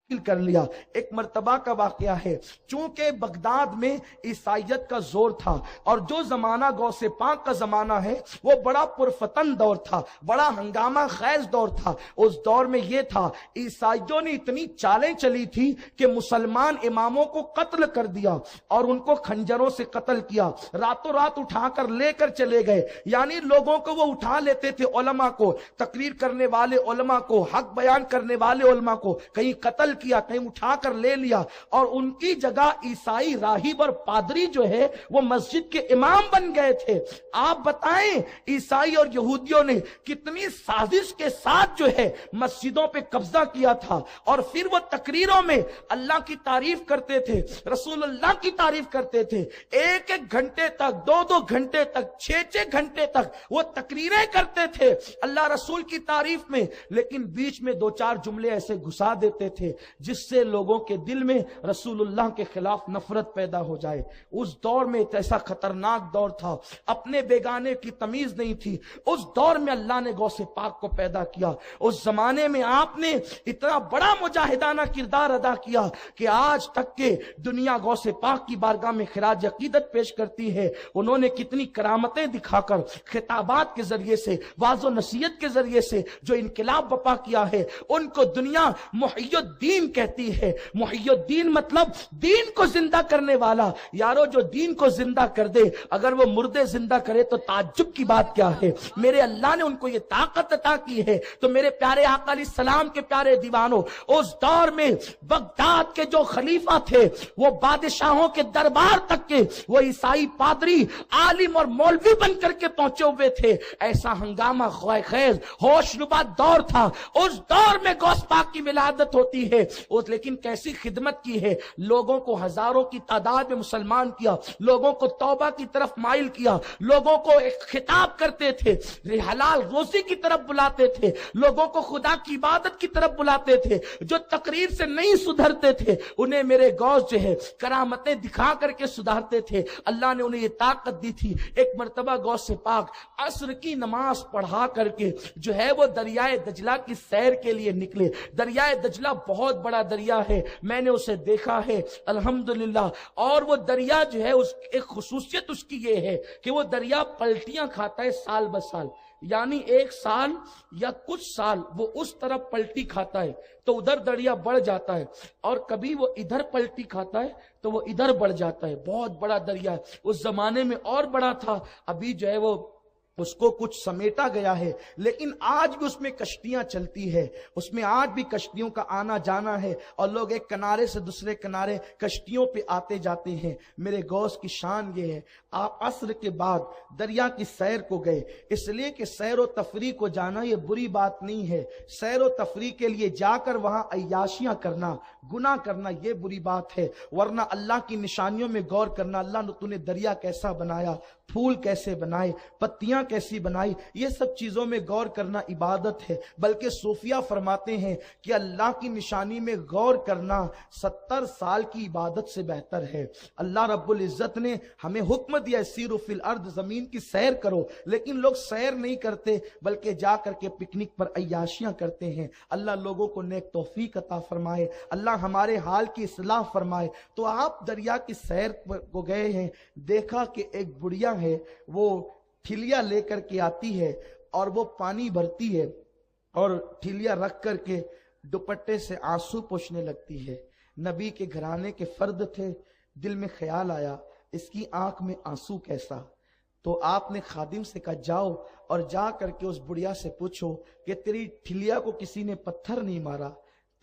کر لیا۔ ایک مرتبہ کا واقعہ ہے، چونکہ بغداد میں عیسائیت کا زور تھا اور جو زمانہ غوث پاک کا زمانہ ہے وہ بڑا پرفتن دور تھا، بڑا ہنگامہ خیز دور تھا۔ اس دور میں یہ تھا، عیسائیوں نے اتنی چالیں چلی تھی کہ مسلمان اماموں کو قتل کر دیا اور ان کو خنجروں سے قتل کیا، راتوں رات اٹھا کر لے کر چلے گئے۔ یعنی لوگوں کو وہ اٹھا لیتے تھے، علماء کو، تقریر کرنے والے علماء کو، حق بیان کرنے والے علماء کو کہیں قتل کیا، کہیں اٹھا کر لے لیا، اور ان کی جگہ عیسائی راہب اور پادری جو ہے وہ مسجد کے امام بن گئے تھے۔ آپ بتائیں عیسائی اور یہودیوں نے کتنی سازش کے ساتھ جو ہے مسجدوں پہ قبضہ کیا تھا، اور پھر وہ تقریروں میں اللہ کی تعریف کرتے تھے، رسول اللہ کی تعریف کرتے تھے، ایک ایک گھنٹے تک، دو دو گھنٹے تک، چھ چھ گھنٹے تک وہ تقریریں کرتے تھے اللہ رسول کی تعریف میں، لیکن بیچ میں دو چار جملے ایسے گھسا دیتے تھے جس سے لوگوں کے دل میں رسول اللہ کے خلاف نفرت پیدا ہو جائے۔ اس دور میں ایسا خطرناک دور تھا، اپنے بیگانے کی تمیز نہیں تھی۔ اس دور میں اللہ نے غوث پاک کو پیدا کیا۔ اس زمانے میں آپ نے اتنا بڑا مجاہدانہ کردار ادا کیا کہ آج تک کہ دنیا غوث پاک کی بارگاہ میں خراج عقیدت پیش کرتی ہے۔ انہوں نے کتنی کرامتیں دکھا کر، خطابات کے ذریعے سے، واعظ و نصیحت کے ذریعے سے جو انقلاب برپا کیا ہے، ان کو دنیا محی الدین کہتی ہے۔ محی الدین مطلب دین کو زندہ کرنے والا۔ یارو جو دین کو زندہ کر دے، اگر وہ مردے زندہ کرے تو تعجب کی بات کیا ہے؟ میرے اللہ نے ان کو یہ طاقت عطا کی ہے۔ تو میرے پیارے آقا علیہ السلام کے پیارے دیوانوں، اس دور میں بغداد کے جو خلیفہ تھے وہ بادشاہوں کے دربار تک کے وہ عیسائی پادری، عالم اور مولوی بن کر کے پہنچے ہوئے تھے۔ ایسا ہنگامہ خیز ہوش ربا دور تھا۔ اس دور میں غوث پاک کی ولادت ہوتی ہے، لیکن کیسی خدمت کی ہے، لوگوں کو ہزاروں کی تعداد میں مسلمان کیا، لوگوں کو توبہ کی طرف مائل کیا، لوگوں کو ایک خطاب کرتے تھے، حلال روزی کی طرف بلاتے تھے، لوگوں کو خدا کی عبادت کی طرف بلاتے تھے۔ جو تقریر سے نہیں سدھرتے تھے انہیں میرے غوث جو ہے کرامتیں دکھا کر کے سدھارتے تھے۔ اللہ نے انہیں یہ طاقت دی تھی۔ ایک مرتبہ غوث پاک عصر کی نماز پڑھا کر کے جو ہے وہ دریائے دجلہ کی سیر کے لیے نکلے۔ دریائے دجلہ بہت بڑا دریا ہے، میں نے اسے دیکھا ہے الحمدللہ، اور وہ دریا جو ہے اس ایک خصوصیت اس کی یہ ہے کہ وہ دریا پلٹیاں کھاتا ہے سال بسال، یعنی ایک سال یا کچھ سال وہ اس طرف پلٹی کھاتا ہے تو ادھر دریا بڑھ جاتا ہے، اور کبھی وہ ادھر پلٹی کھاتا ہے تو وہ ادھر بڑھ جاتا ہے۔ بہت بڑا دریا ہے، اس زمانے میں اور بڑا تھا، ابھی جو ہے وہ اس کو کچھ سمیٹا گیا ہے، لیکن آج بھی اس میں کشتیاں چلتی ہے، اس میں آج بھی کشتیوں کا آنا جانا ہے، اور لوگ ایک کنارے سے دوسرے کنارے کشتیوں پہ آتے جاتے ہیں۔ میرے غوث کی شان یہ ہے، آپ عصر کے بعد دریا کی سیر کو گئے، اس لیے کہ سیر و تفریح کو جانا یہ بری بات نہیں ہے، سیر و تفریح کے لیے جا کر وہاں عیاشیاں کرنا، گناہ کرنا یہ بری بات ہے، ورنہ اللہ کی نشانیوں میں غور کرنا، اللہ نے تو نے دریا کیسا بنایا، پھول کیسے بنائے، پتیاں کیسی بنائی، یہ سب چیزوں میں غور کرنا عبادت ہے۔ بلکہ صوفیہ فرماتے ہیں کہ اللہ کی نشانی میں غور کرنا 70 سال کی عبادت سے بہتر ہے۔ اللہ رب العزت نے ہمیں حکم دیا سیروا فی الارض، زمین کی سیر کرو، لیکن لوگ سیر نہیں کرتے بلکہ جا کر کے پکنک پر عیاشیاں کرتے ہیں۔ اللہ لوگوں کو نیک توفیق عطا فرمائے، اللہ ہمارے حال کی اصلاح فرمائے۔ تو آپ دریا کی سیر کو گئے ہیں، دیکھا کہ ایک بڑھیا ہے وہ ٹھلیا لے کر کے آتی ہے اور وہ پانی بھرتی ہے اور ٹھلیا رکھ کر کے دوپٹے سے آنسو پوچھنے لگتی ہے۔ نبی کے گھرانے کے فرد تھے، دل میں خیال آیا اس کی آنکھ میں آنسو کیسا، تو آپ نے خادم سے کہا جاؤ اور جا کر کے اس بڑھیا سے پوچھو کہ تیری ٹھلیا کو کسی نے پتھر نہیں مارا،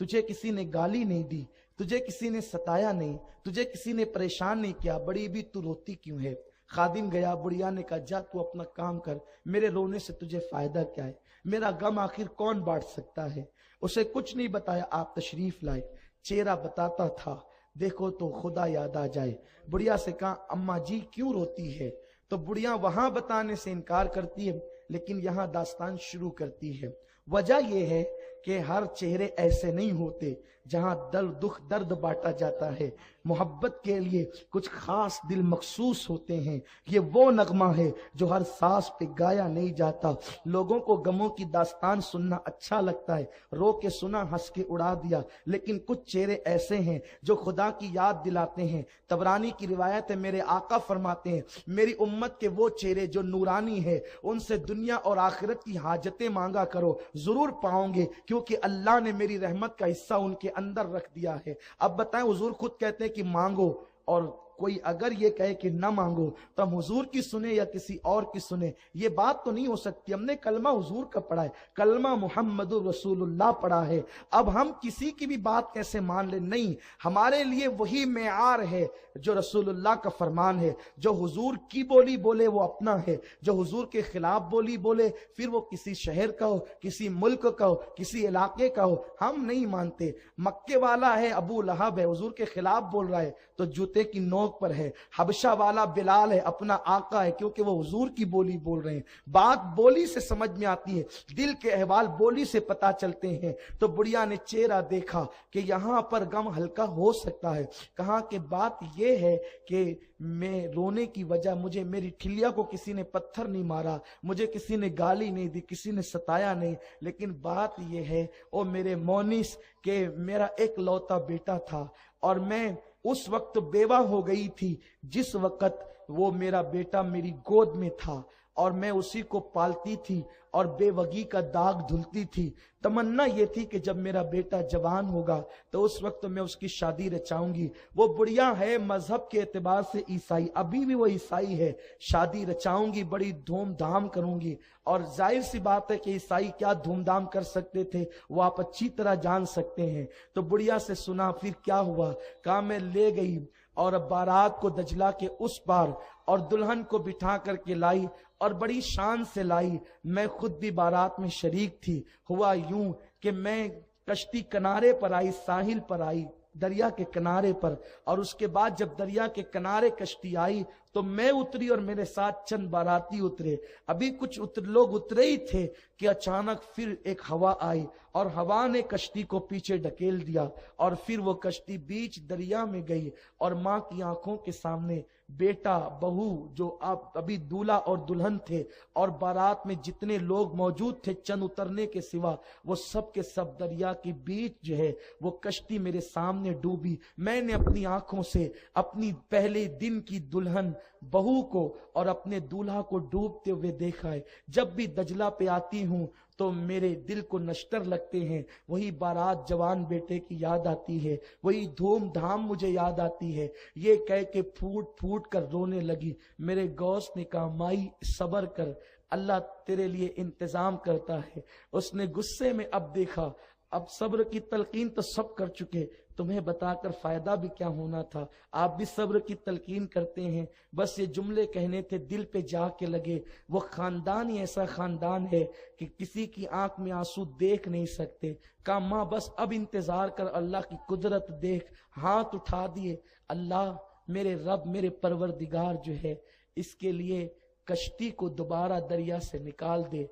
تجھے کسی نے گالی نہیں دی، تجھے کسی نے ستایا نہیں، تجھے کسی نے پریشان نہیں کیا، بڑی بھی تو روتی کیوں ہے؟ خادم گیا، بڑھیا نے کہا جا تو اپنا کام کر، میرے رونے سے تجھے فائدہ کیا ہے، میرا غم آخر کون بانٹ سکتا ہے؟ اسے کچھ نہیں بتایا، آپ تشریف لائے، چہرہ بتاتا تھا، دیکھو تو خدا یاد آ جائے۔ بڑھیا سے کہا اماں جی کیوں روتی ہے؟ تو بڑھیا وہاں بتانے سے انکار کرتی ہے، لیکن یہاں داستان شروع کرتی ہے۔ وجہ یہ ہے کہ ہر چہرے ایسے نہیں ہوتے جہاں دکھ درد بانٹا جاتا ہے۔ محبت کے لیے کچھ خاص دل مخصوص ہوتے ہیں۔ یہ وہ نغمہ ہے جو ہر ساز پہ گایا نہیں جاتا۔ لوگوں کو غموں کی داستان سننا اچھا لگتا ہے، رو کے سنا، ہنس کے اڑا دیا، لیکن کچھ چہرے ایسے ہیں جو خدا کی یاد دلاتے ہیں۔ طبرانی کی روایت ہے، میرے آقا فرماتے ہیں میری امت کے وہ چہرے جو نورانی ہے، ان سے دنیا اور آخرت کی حاجتیں مانگا کرو، ضرور پاؤں گے، کیونکہ اللہ نے میری رحمت کا حصہ ان کے اندر رکھ دیا ہے۔ اب بتائیں، حضور خود کہتے ہیں کہ مانگو، اور کوئی اگر یہ کہے کہ نہ مانگو تو ہم حضور کی سنیں یا کسی اور کی سنیں؟ یہ بات تو نہیں ہو سکتی۔ ہم نے کلمہ حضور کا پڑھا ہے، کلمہ محمد رسول اللہ پڑھا ہے، اب ہم کسی کی بھی بات کیسے مان لیں؟ نہیں، ہمارے لیے وہی معیار ہے جو رسول اللہ کا فرمان ہے۔ جو حضور کی بولی بولے وہ اپنا ہے، جو حضور کے خلاف بولی بولے، پھر وہ کسی شہر کا ہو، کسی ملک کا ہو، کسی علاقے کا ہو، ہم نہیں مانتے۔ مکے والا ہے ابو لہب ہے، حضور کے خلاف بول رہا ہے تو جوتے کی نوک پر ہے۔ حبشہ والا بلال ہے، اپنا آقا ہے، کیونکہ وہ حضور کی بولی بول رہے ہیں۔ بات بولی سے سمجھ میں آتی ہے، دل کے احوال بولی سے پتا چلتے ہیں۔ تو بڑھیا نے چہرہ دیکھا کہ یہاں پر غم ہلکا ہو سکتا ہے۔ کہا کہ بات یہ ہے کہ میں رونے کی وجہ، مجھے میری ٹھلیا کو کسی نے پتھر نہیں مارا، مجھے کسی نے گالی نہیں دی، کسی نے ستایا نہیں، لیکن بات یہ ہے او میرے مونس کہ میرا ایک لوتا بیٹا تھا، اور میں اس وقت بیوہ ہو گئی تھی جس وقت وہ میرا بیٹا میری گود میں تھا، اور میں اسی کو پالتی تھی اور بے وگی کا داغ دھلتی تھی۔ تمنا یہ تھی کہ جب میرا بیٹا جوان ہوگا تو اس وقت میں اس کی شادی رچاؤں گی۔ وہ بڑھیا ہے مذہب کے اعتبار سے عیسائی، ابھی بھی وہ عیسائی ہے، شادی رچاؤں گی، بڑی دھوم دھام کروں گی۔ اور ظاہر سی بات ہے کہ عیسائی کیا دھوم دھام کر سکتے تھے وہ آپ اچھی طرح جان سکتے ہیں۔ تو بڑھیا سے سنا پھر کیا ہوا، کہا میں لے گئی اور بارات کو دجلہ کے اس پار، اور دلہن کو بٹھا کر کے لائی اور بڑی شان سے لائی۔ میں خود بھی بارات میں شریک تھی۔ ہوا یوں کہ میں کشتی کنارے پر آئی، ساحل پر آئی، دریا کے کنارے پر، اور اس کے بعد جب دریا کے کنارے کشتی آئی تو میں اتری اور میرے ساتھ چند باراتی اترے۔ ابھی کچھ لوگ اترے ہی تھے کہ اچانک پھر ایک ہوا آئی، اور ہوا نے کشتی کو پیچھے ڈھکیل دیا، اور پھر وہ کشتی بیچ دریا میں گئی، اور ماں کی آنکھوں کے سامنے بیٹا، بہو، جو ابھی دولہا اور دلہن تھے، اور بارات میں جتنے لوگ موجود تھے چند اترنے کے سوا، وہ سب کے سب دریا کے بیچ جو ہے وہ کشتی میرے سامنے ڈوبی۔ میں نے اپنی آنکھوں سے اپنی پہلے دن کی دلہن بہو کو اور اپنے دولہا کو ڈوبتے ہوئے دیکھا ہے۔ جب بھی دجلہ پہ آتی ہوں تو میرے دل کو نشتر لگتے ہیں، وہی بارات جوان بیٹے کی یاد آتی ہے، وہی دھوم دھام مجھے یاد آتی ہے۔ یہ کہہ کے پھوٹ پھوٹ کر رونے لگی۔ میرے غوث نے کہا مائی صبر کر، اللہ تیرے لیے انتظام کرتا ہے۔ اس نے غصے میں اب دیکھا، اب صبر کی تلقین تو سب کر چکے، تمہیں بتا کر فائدہ بھی کیا ہونا تھا، آپ بھی صبر کی تلقین کرتے ہیں، بس یہ جملے کہنے تھے، دل پہ جا کے لگے۔ وہ خاندان ہی ایسا خاندان ہے کہ کسی کی آنکھ میں آنسو دیکھ نہیں سکتے۔ کہا ماں بس اب انتظار کر، اللہ کی قدرت دیکھ۔ ہاتھ اٹھا دیے، اللہ میرے رب، میرے پروردگار جو ہے اس کے لیے کشتی کو دوبارہ دریا سے نکال دے۔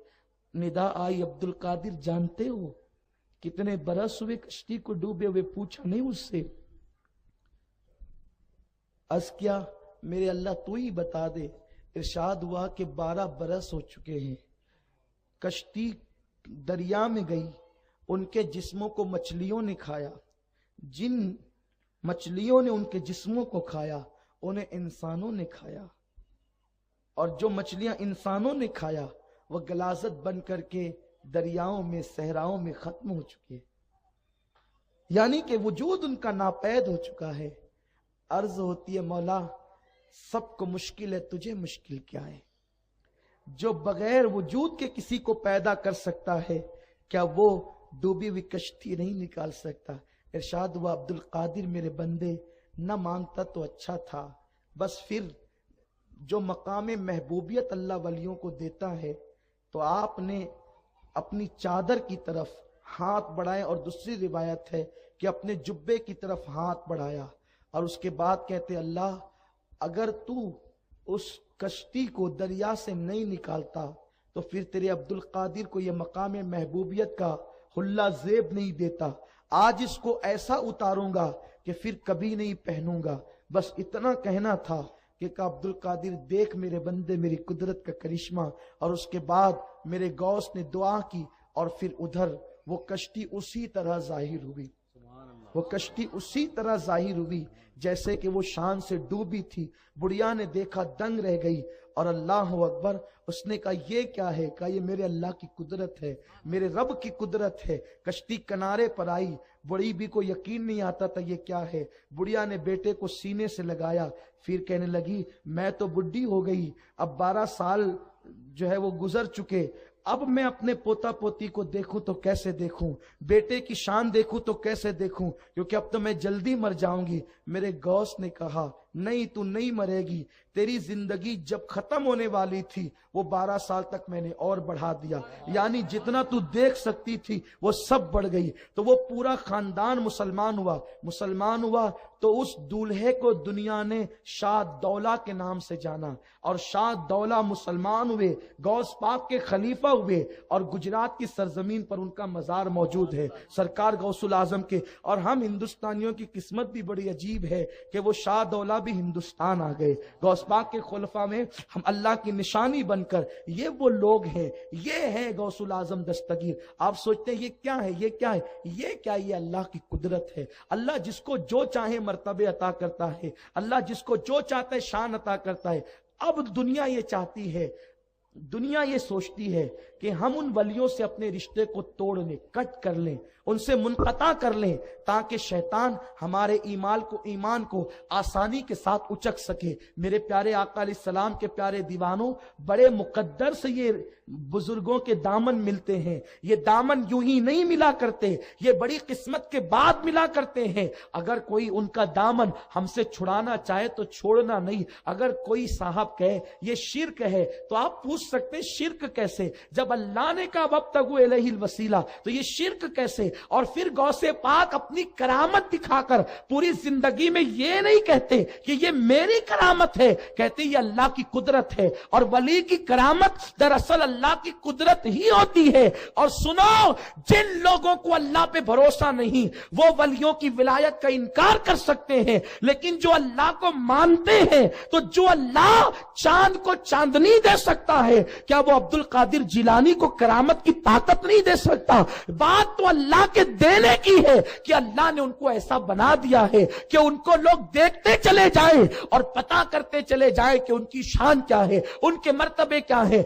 ندا آئی، عبد القادر جانتے ہو کتنے برس ہوئے کشتی کو ڈوبے ہوئے؟ پوچھا نہیں اس سے، عرض کیا میرے اللہ تو ہی بتا دے۔ ارشاد ہوا کہ 12 برس ہو چکے ہیں۔ کشتی دریا میں گئی، ان کے جسموں کو مچھلیوں نے کھایا، جن مچھلیوں نے ان کے جسموں کو کھایا انہیں انسانوں نے کھایا، اور جو مچھلیاں انسانوں نے کھایا وہ غلاظت بن کر کے دریاؤں میں، صحراؤں میں ختم ہو چکے، یعنی کہ وجود ان کا ناپید ہو چکا ہے۔ عرض ہوتی ہے مولا سب کو مشکل ہے، تجھے مشکل کیا ہے؟ جو بغیر وجود کے کسی کو پیدا کر سکتا ہے، کیا وہ ڈوبی ہوئی کشتی نہیں نکال سکتا؟ ارشاد ہوا عبد القادر میرے بندے نہ مانتا تو اچھا تھا، بس پھر جو مقام محبوبیت اللہ ولیوں کو دیتا ہے تو آپ نے اپنی چادر کی طرف ہاتھ بڑھائے، اور دوسری روایت ہے کہ اپنے جبے کی طرف ہاتھ بڑھایا، اور اس کے بعد کہتے اللہ اگر تو اس کشتی کو دریا سے نہیں نکالتا تو پھر تیرے عبد القادر کو یہ مقام محبوبیت کا حلہ زیب نہیں دیتا۔ آج اس کو ایسا اتاروں گا کہ پھر کبھی نہیں پہنوں گا۔ بس اتنا کہنا تھا کہ عبد القادر دیکھ میرے بندے میری قدرت کا کرشمہ۔ اور اس کے بعد میرے غوث نے دعا کی اور پھر ادھر وہ کشتی اسی طرح ظاہر ہوئی، وہ کشتی اسی طرح ظاہر ہوئی جیسے کہ وہ شان سے ڈوبی تھی۔ بڑھیا نے دیکھا، دنگ رہ گئی اور اللہ اکبر، اس نے کہا یہ کیا ہے؟ کہا یہ میرے اللہ کی قدرت ہے، میرے رب کی قدرت ہے۔ کشتی کنارے پر آئی، بڑی بھی کو یقین نہیں آتا تھا یہ کیا ہے۔ بڑھیا نے بیٹے کو سینے سے لگایا، پھر کہنے لگی میں تو بڈھی ہو گئی، اب 12 سال جو ہے وہ گزر چکے، اب میں اپنے پوتا پوتی کو دیکھوں تو کیسے دیکھوں، بیٹے کی شان دیکھوں تو کیسے دیکھوں، کیونکہ اب تو میں جلدی مر جاؤں گی۔ میرے غوث نے کہا نہیں تو نہیں مرے گی، تیری زندگی جب ختم ہونے والی تھی وہ 12 سال تک میں نے اور بڑھا دیا، یعنی جتنا تو دیکھ سکتی تھی وہ سب بڑھ گئی۔ تو وہ پورا خاندان مسلمان ہوا تو اس دولہے کو دنیا نے شاہ دولہ کے نام سے جانا، اور شاہ دولہ مسلمان ہوئے، غوث پاک کے خلیفہ ہوئے، اور گجرات کی سرزمین پر ان کا مزار موجود ہے سرکار غوث العظم کے۔ اور ہم ہندوستانیوں کی قسمت بھی بڑی عجیب ہے کہ وہ شاہ دولہ بھی ہندوستان آ گئے، غوث پاک کے خلفاء میں ہم اللہ کی نشانی بن کر۔ یہ وہ لوگ ہیں، یہ ہے غوث العظم دستگیر۔ آپ سوچتے ہیں یہ کیا ہے، یہ کیا ہے؟ یہ اللہ کی قدرت ہے۔ اللہ جس کو جو چاہے مرتبے عطا کرتا ہے، اللہ جس کو جو چاہتا ہے شان عطا کرتا ہے۔ اب دنیا یہ چاہتی ہے، دنیا یہ سوچتی ہے کہ ہم ان ولیوں سے اپنے رشتے کو توڑ لیں، کٹ کر لیں، ان سے منقطع کر لیں، تاکہ شیطان ہمارے ایمان کو آسانی کے ساتھ اچک سکے۔ میرے پیارے آقا علیہ السلام کے پیارے دیوانوں، بڑے مقدر سے یہ بزرگوں کے دامن ملتے ہیں۔ یہ دامن یوں ہی نہیں ملا کرتے، یہ بڑی قسمت کے بعد ملا کرتے ہیں۔ اگر کوئی ان کا دامن ہم سے چھڑانا چاہے تو چھوڑنا نہیں۔ اگر کوئی صاحب کہے یہ شرک ہے تو آپ پوچھ سکتے شرک کیسے؟ جب اللہ نے کہا وابتغوا الیہ الوسیلہ تو یہ شرک کیسے؟ اور پھر غوث پاک اپنی کرامت دکھا کر پوری زندگی میں یہ نہیں کہتے کہ یہ میری کرامت ہے، کہتے یہ اللہ کی قدرت ہے۔ اور ولی کی کرامت دراصل اللہ کی قدرت ہی ہوتی ہے۔ اور سنو، جن لوگوں کو اللہ پہ بھروسہ نہیں وہ ولیوں کی ولایت کا انکار کر سکتے ہیں، لیکن جو اللہ کو مانتے ہیں، تو جو اللہ چاند کو چاندنی دے سکتا ہے، کیا وہ عبد القادر جیلانی کو کرامت کی طاقت نہیں دے سکتا؟ بات تو اللہ کے دینے کی ہے کہ اللہ نے ان کو ایسا بنا دیا ہے کہ ان کو لوگ دیکھتے چلے جائیں اور پتہ کرتے چلے جائیں کہ ان کی شان کیا ہے، ان کے مرتبے کیا ہے۔